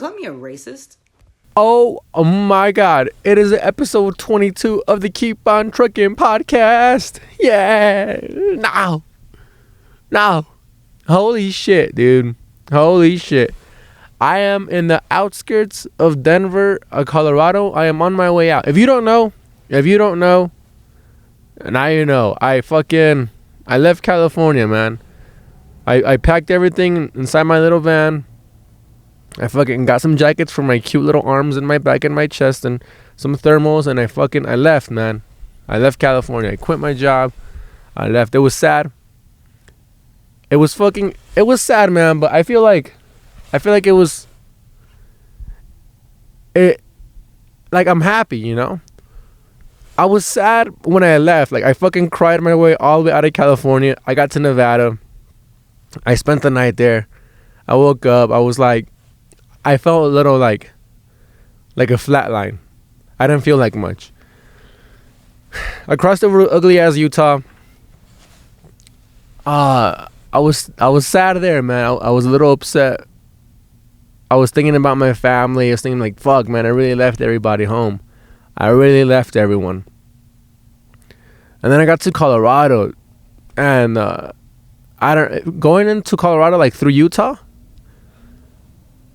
call me a racist? Oh my God. It is episode 22 of the Keep On Trucking podcast. Yeah. Now. Holy shit, dude. Holy shit. I am in the outskirts of Denver, Colorado. I am on my way out. If you don't know, now you know. I left California, man. I packed everything inside my little van. I fucking got some jackets for my cute little arms and my back and my chest and some thermals, and I left, man. I left California. I quit my job. I left. It was sad. It was sad, man, but I feel like it was like I'm happy, you know? I was sad when I left. Like, I fucking cried my way all the way out of California. I got to Nevada. I spent the night there. I woke up. I felt a little like a flat line. I didn't feel like much. I crossed over ugly ass Utah. I was sad there, man. I was a little upset. I was thinking about my family. I was thinking like, fuck, man, I really left everybody home. I really left everyone. And then I got to Colorado, and going into Colorado like through Utah.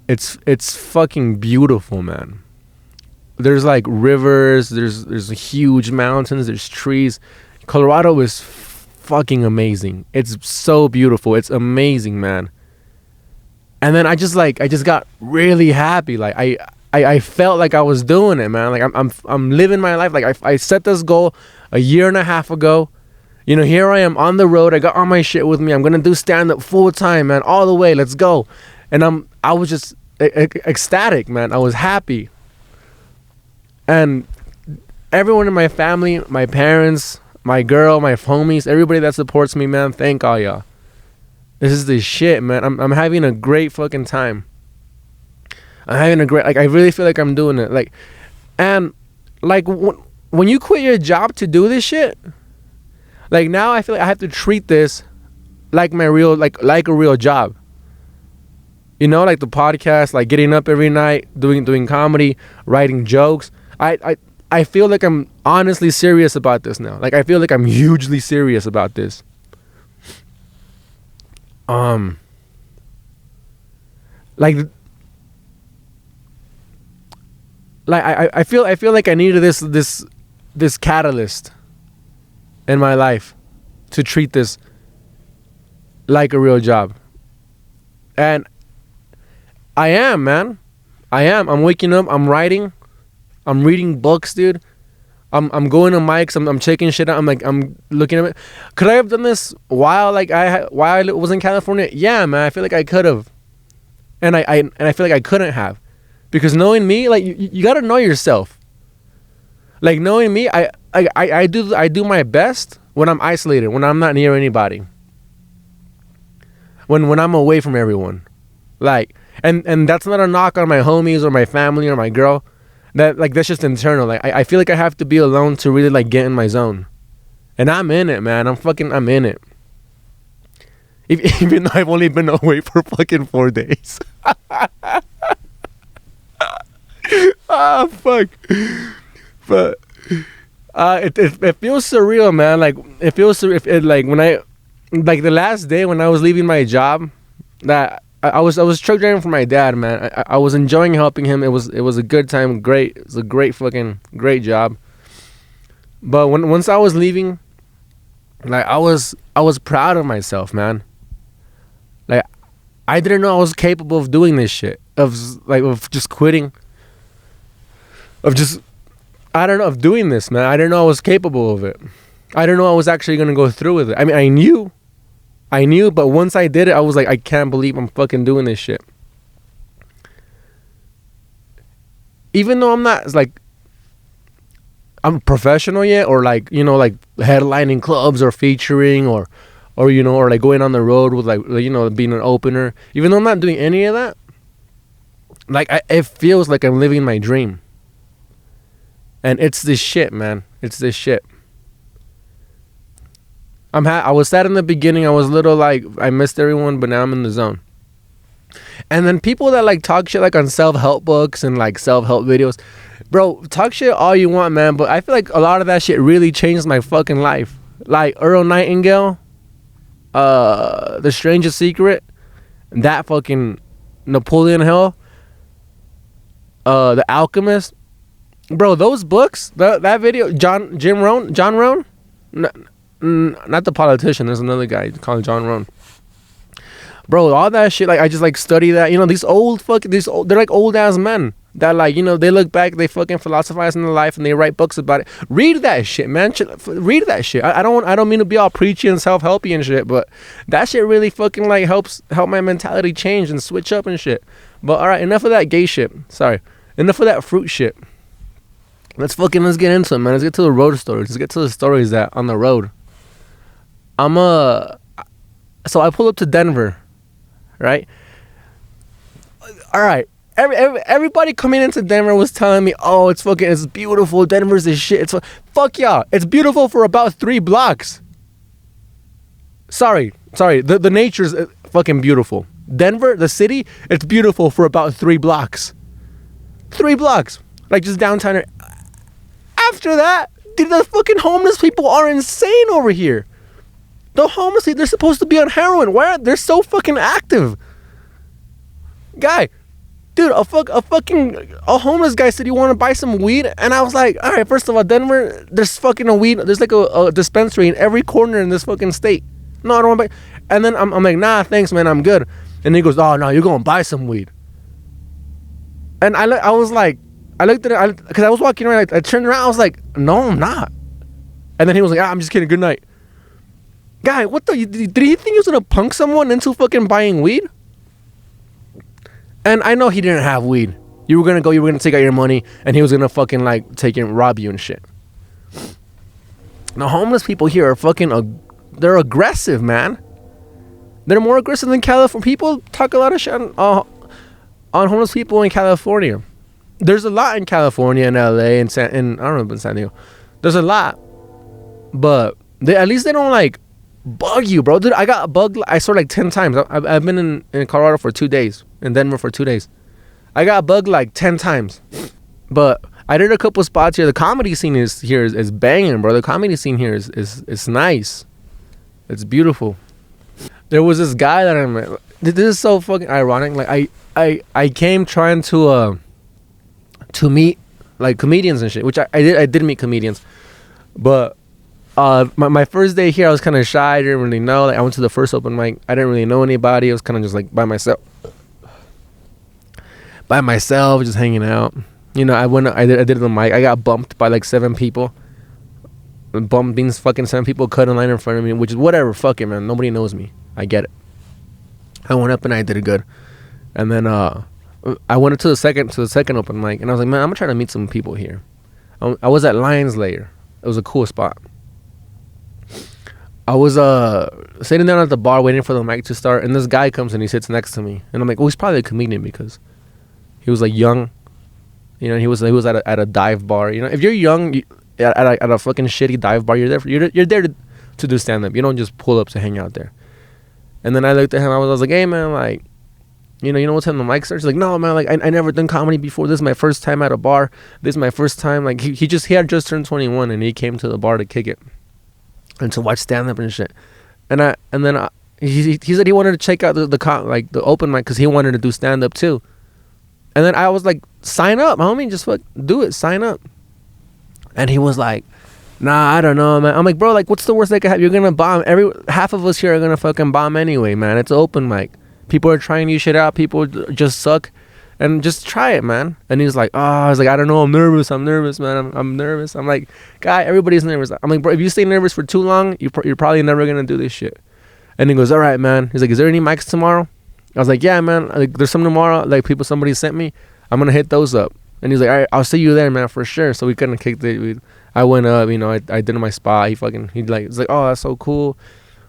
It's fucking beautiful, man. There's like rivers, there's huge mountains, there's trees. Colorado is fucking amazing. It's so beautiful. It's amazing, man. And then I just got really happy. Like I felt like I was doing it, man. Like I'm living my life. Like I set this goal a year and a half ago. You know, here I am on the road. I got all my shit with me. I'm gonna do stand up full time, man, all the way. Let's go. And I was just ecstatic, man. I was happy. And everyone in my family, my parents, my girl, my homies, everybody that supports me, man, thank all y'all. This is the shit, man. I'm having a great fucking time. I really feel like I'm doing it. Like, and like when you quit your job to do this shit, like now I feel like I have to treat this like my real, like a real job. You know, like the podcast, like getting up every night, doing comedy, writing jokes. I feel like I'm honestly serious about this now. Like I feel like I'm hugely serious about this. I feel like I needed this catalyst in my life to treat this like a real job. And I am, man. I'm waking up. I'm writing. I'm reading books, dude. I'm going to mics. I'm checking shit out. I'm looking at it. Could I have done this while I was in California? Yeah, man. I feel like I could have, and I feel like I couldn't have, because knowing me, like you gotta know yourself. Like knowing me, I do my best when I'm isolated, when I'm not near anybody, when I'm away from everyone, like. And that's not a knock on my homies or my family or my girl. That's just internal. Like I feel like I have to be alone to really like get in my zone. And I'm in it, man. I'm in it. Even though I've only been away for fucking 4 days. Ah, fuck. But it feels surreal, man. Like it feels surreal. Like when the last day when I was leaving my job, that I was truck driving for my dad, man. I was enjoying helping him. It was a good time. Great. It was a great job. But once I was leaving, like I was proud of myself, man. Like I didn't know I was capable of doing this shit. Of just quitting. Of doing this, man. I didn't know I was capable of it. I didn't know I was actually gonna go through with it. I mean, I knew, but once I did it, I was like, I can't believe I'm fucking doing this shit. Even though I'm not like I'm professional yet, or like, you know, like headlining clubs or featuring or you know, or like going on the road with like, you know, being an opener. Even though I'm not doing any of that, like it feels like I'm living my dream. And it's this shit, man. It's this shit. I was sad in the beginning. I was a little like I missed everyone, but now I'm in the zone. And then people that like talk shit like on self-help books and like self-help videos, bro, talk shit all you want, man, but I feel like a lot of that shit really changed my fucking life. Like Earl Nightingale, The Strangest Secret, that fucking Napoleon Hill, The Alchemist, bro, those books, that video, John Rohn, not the politician, there's another guy called John Rohn. Bro, all that shit, like, I just, like, study that. You know, they're, like, old-ass men that, like, you know, they look back, they fucking philosophize in their life, and they write books about it. Read that shit, man. Read that shit. I don't mean to be all preachy and self-helpy and shit, but that shit really fucking, like, help my mentality change and switch up and shit. But, all right, enough of that gay shit. Sorry. Enough of that fruit shit. Let's get into it, man. Let's get to the road stories. Let's get to the stories that on the road. So I pull up to Denver. Right? All right. Everybody coming into Denver was telling me, oh, it's beautiful. Denver's is shit. Fuck y'all. It's beautiful for about 3 blocks. Sorry. The nature's fucking beautiful. Denver, the city, it's beautiful for about 3 blocks. 3 blocks. Like just downtown. After that, dude, the fucking homeless people are insane over here. The homeless, they're supposed to be on heroin. Why aren't they so fucking active? Guy, dude, a homeless guy said, you want to buy some weed? And I was like, all right, first of all, Denver, there's fucking a weed. There's like a dispensary in every corner in this fucking state. No, I don't want to buy. And then I'm like, nah, thanks, man, I'm good. And he goes, oh, no, you're going to buy some weed. And I was like, I looked at it, because I was walking around, I turned around, I was like, no, I'm not. And then he was like, I'm just kidding, good night. Guy, what the, did he think he was going to punk someone into fucking buying weed? And I know he didn't have weed. You were going to take out your money, and he was going to fucking, like, take and rob you and shit. The homeless people here are fucking, they're aggressive, man. They're more aggressive than California. People talk a lot of shit on homeless people in California. There's a lot in California and LA and I don't know about San Diego. There's a lot. But at least they don't, like, bug you, bro. Dude, I got bugged, I swear, like 10 times. I've been in Colorado for 2 days. In Denver for 2 days. I got bugged like 10 times. But I did a couple spots here. The comedy scene is banging, bro. The comedy scene here is nice. It's beautiful. There was this guy that I met. This is so fucking ironic. Like I came trying to meet like comedians and shit, which I did meet comedians. But my first day here, I was kind of shy. I didn't really know. Like, I went to the first open mic. I didn't really know anybody. I was kind of just like by myself, just hanging out. You know, I did the mic. I got bumped by like 7 people. Bumped means fucking 7 people cut in line in front of me, which is whatever. Fuck it, man. Nobody knows me. I get it. I went up and I did it good. And then I went to the second open mic, and I was like, man, I'm gonna try to meet some people here. I was at Lions Lair. It was a cool spot. I was sitting down at the bar waiting for the mic to start, and this guy comes and he sits next to me, and I'm like, well, he's probably a comedian because he was like young, you know. He was at a dive bar. You know, if you're young at a fucking shitty dive bar, you're there to do stand up. You don't just pull up to hang out there. And then I looked at him. I was like, hey man, like, you know what time the mic starts? He's like, no man, like I never done comedy before. This is my first time at a bar. This is my first time. Like he had just turned 21 and he came to the bar to kick it and to watch stand up and shit. And then he said he wanted to check out the open mic because he wanted to do stand up too. And then I was like, sign up, homie, just do it, sign up. And he was like, nah, I don't know, man. I'm like, bro, like, what's the worst that could happen? You're gonna bomb. Half of us here are gonna fucking bomb anyway, man. It's an open mic. People are trying new shit out. People just suck, and just try it, man. And he's like, oh, I was like, I don't know, I'm nervous, man. I'm nervous. I'm like, guy, everybody's nervous. I'm like, bro, if you stay nervous for too long, you're probably never gonna do this shit. And he goes, all right, man. He's like, is there any mics tomorrow? I was like, yeah, man. Like, there's some tomorrow. Like, somebody sent me. I'm gonna hit those up. And he's like, all right, I'll see you there, man, for sure. So we couldn't kick the. I went up, you know, I did my spot. He's like, oh, that's so cool.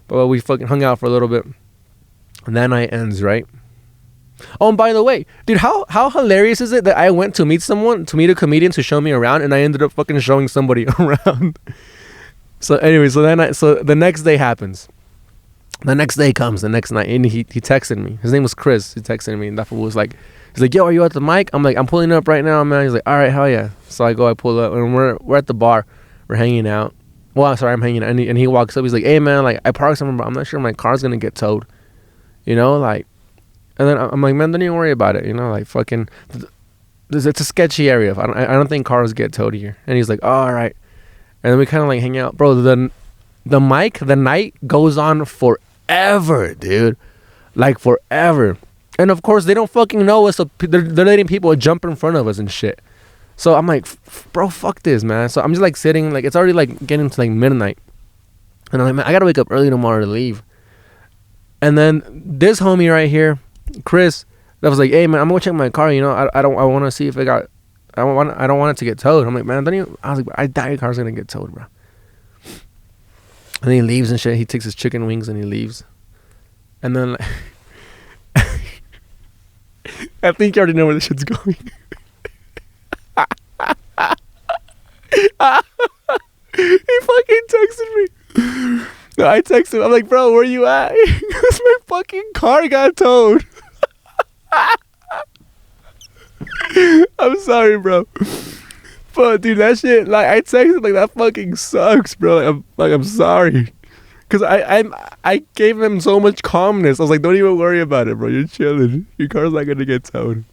But we fucking hung out for a little bit. And that night ends, right? Oh, and by the way, dude, how hilarious is it that I went to meet a comedian to show me around, and I ended up fucking showing somebody around. So anyway, so the next day happens. The next day comes, the next night, and he texted me. His name was Chris. He texted me, and that fool was like, he's like, yo, are you at the mic? I'm like, I'm pulling up right now, man. He's like, all right, hell yeah. So I pull up, and we're at the bar. We're hanging out. Well, sorry, I'm hanging out. And he walks up. He's like, hey, man, like, I parked somewhere, but I'm not sure my car's going to get towed. You know, like, and then I'm like, man, don't even worry about it. You know, like, fucking, it's a sketchy area. I don't think cars get towed here. And he's like, oh, all right. And then we kind of like hang out. Bro, the night goes on forever, dude. Like, forever. And of course, they don't fucking know us, so they're letting people jump in front of us and shit. So I'm like, bro, fuck this, man. So I'm just like sitting, like, it's already like getting to like midnight. And I'm like, man, I gotta wake up early tomorrow to leave. And then this homie right here, Chris, that was like, hey, man, I'm gonna check my car, you know, I want to see if I don't want it to get towed. I'm like, man, I was like, I doubt your car's gonna get towed, bro. And then he leaves and shit. He takes his chicken wings and he leaves. And then, like, I think you already know where this shit's going. He fucking texted me. No, I texted him. I'm like, bro, where you at? Because my fucking car got towed. I'm sorry, bro. But dude, that shit, like, I texted like, that fucking sucks, bro. Like, I'm sorry. Cause I gave him so much calmness. I was like, don't even worry about it, bro. You're chilling. Your car's not gonna get towed.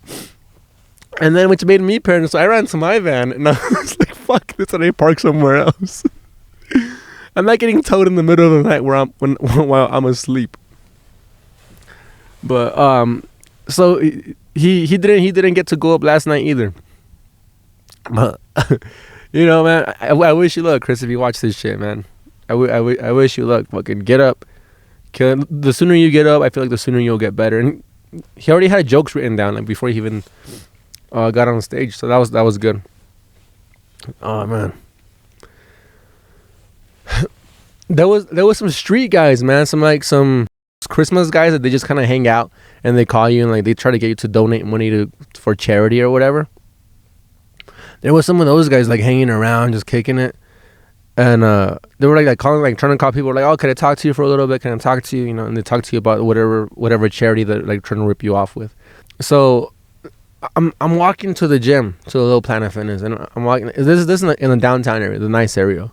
And then which made me paranoid. So I ran to my van and I was like, fuck this, and I park somewhere else. I'm not getting towed in the middle of the night while I'm asleep. But so he didn't get to go up last night either. But you know, man, I wish you luck, Chris, if you watch this shit, man. I wish you luck. Fucking get up. The sooner you get up, I feel like the sooner you'll get better. And he already had jokes written down like before he even got on stage, so that was good. Oh man, there was some street guys, man. Some Christmas guys that they just kind of hang out and they call you and like they try to get you to donate money for charity or whatever. There was some of those guys like hanging around, just kicking it. And they were like calling, like trying to call people, like, oh, can I talk to you for a little bit? Can I talk to you? You know, and they talk to you about whatever charity that like trying to rip you off with. So I'm walking to the gym, to the little Planet Fitness, and I'm walking. This is in the downtown area, the nice area.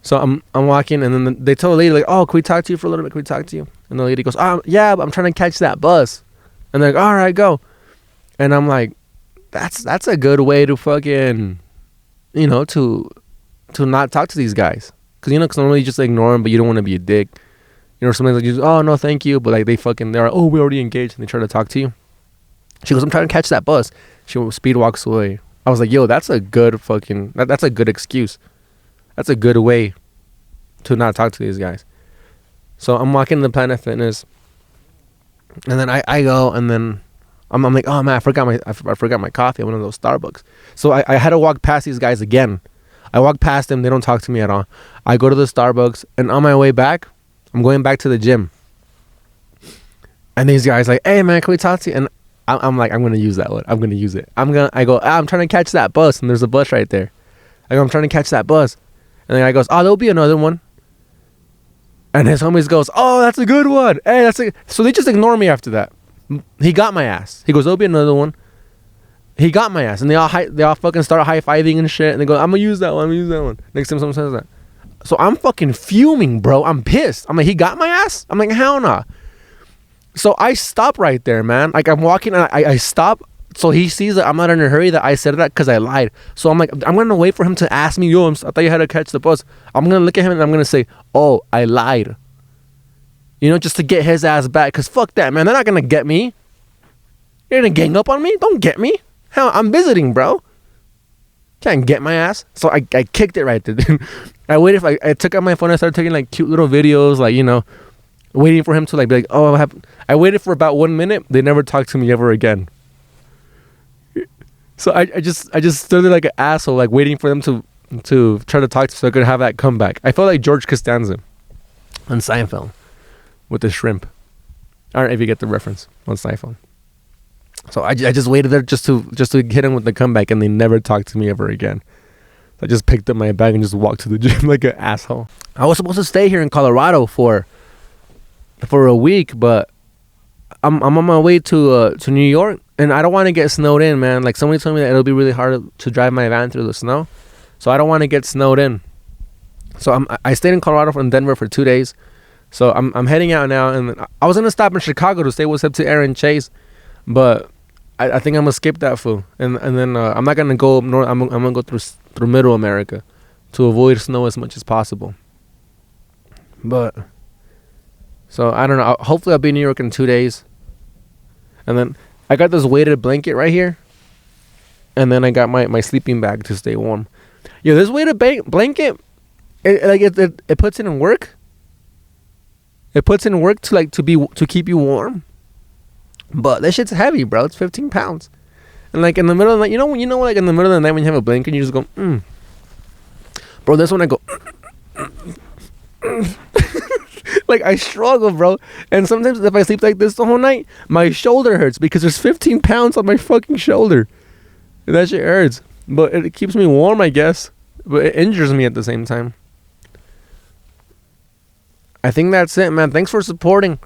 So I'm walking, and then they tell the lady like, oh, can we talk to you for a little bit? Can we talk to you? And the lady goes, oh yeah, but I'm trying to catch that bus. And they're like, all right, go. And I'm like, that's a good way to fucking, you know, to not talk to these guys. Because, you know, normally you just ignore them, but you don't want to be a dick. You know, sometimes like, oh, no, thank you. But, like, they're like, oh, we already engaged. And they try to talk to you. She goes, I'm trying to catch that bus. She speed walks away. I was like, yo, that's a good fucking, that's a good excuse. That's a good way to not talk to these guys. So I'm walking to the Planet Fitness. And then I go, and then I'm like, oh, man, I forgot my coffee at one of those Starbucks. So I had to walk past these guys again. I walk past them. They don't talk to me at all. I go to the Starbucks, and on my way back, I'm going back to the gym. And these guys like, hey, man, can we talk to you? And I'm like, I'm going to use that one. I'm going to use it. I go, I'm trying to catch that bus. And there's a bus right there. I go, I'm trying to catch that bus. And the guy goes, oh, there'll be another one. And his homies goes, oh, that's a good one. Hey, so they just ignore me after that. He got my ass. He goes, there'll be another one. He got my ass, and they all fucking start high-fiving and shit, and they go, I'm gonna use that one. Next time someone says that. So I'm fucking fuming, bro. I'm pissed. I'm like, he got my ass? I'm like, hell nah. So I stop right there, man. Like, I'm walking, and I stop, so he sees that I'm not in a hurry, that I said that because I lied. So I'm like, I'm gonna wait for him to ask me, yo, I thought you had to catch the bus. I'm gonna look at him, and I'm gonna say, oh, I lied. You know, just to get his ass back, because fuck that, man. They're not gonna get me. You're gonna gang up on me? Don't get me. Hell, I'm visiting, bro. Can't get my ass. So I kicked it right there. I waited. I took out my phone. I started taking like cute little videos, like, you know, waiting for him to like be like, oh, I waited for about 1 minute. They never talked to me ever again. So I just stood there like an asshole, like waiting for them to try to talk to, so I could have that comeback. I felt like George Costanza on Seinfeld with the shrimp. I don't know if you get the reference on Seinfeld. So I just waited there just to hit him with the comeback, and they never talked to me ever again. So I just picked up my bag and just walked to the gym like an asshole. I was supposed to stay here in Colorado for for a week, but I'm on my way to New York, and I don't want to get snowed in, man. Like somebody told me that it'll be really hard to drive my van through the snow, so I don't want to get snowed in. So I stayed in Colorado from Denver for 2 days. So I'm heading out now, and I was gonna stop in Chicago to say what's up to Aaron Chase, but I think I'm gonna skip that fool, and then I'm not gonna go up north. I'm gonna go through Middle America to avoid snow as much as possible. But so I don't know. Hopefully I'll be in New York in 2 days, and then I got this weighted blanket right here, and then I got my sleeping bag to stay warm. Yo, this weighted blanket, it puts in work. It puts in work to keep you warm, but that shit's heavy, bro. It's 15 pounds, and like in the middle of the night, like in the middle of the night when you have a blanket, you just go, bro. This one I go, like I struggle, bro. And sometimes if I sleep like this the whole night, my shoulder hurts because there's 15 pounds on my fucking shoulder, and that shit hurts. But it keeps me warm, I guess, but it injures me at the same time. I think that's it, man. Thanks for supporting.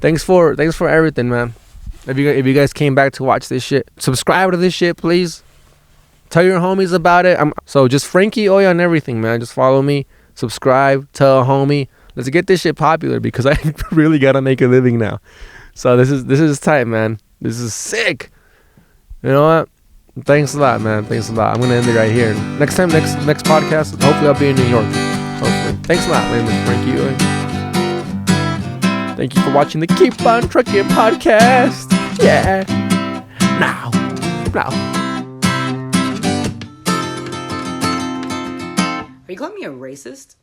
Thanks for everything, man. If you guys came back to watch this shit, subscribe to this shit, please. Tell your homies about it. So just Frankie Hoy on everything, man. Just follow me, subscribe, tell a homie. Let's get this shit popular because I really gotta make a living now. So this is tight, man. This is sick. You know what? Thanks a lot, man. Thanks a lot. I'm gonna end it right here. Next podcast, hopefully I'll be in New York. Hopefully. Thanks a lot. My name is Frankie Hoy. Thank you for watching the Keep On Trucking podcast. Yeah. Now. Are you calling me a racist?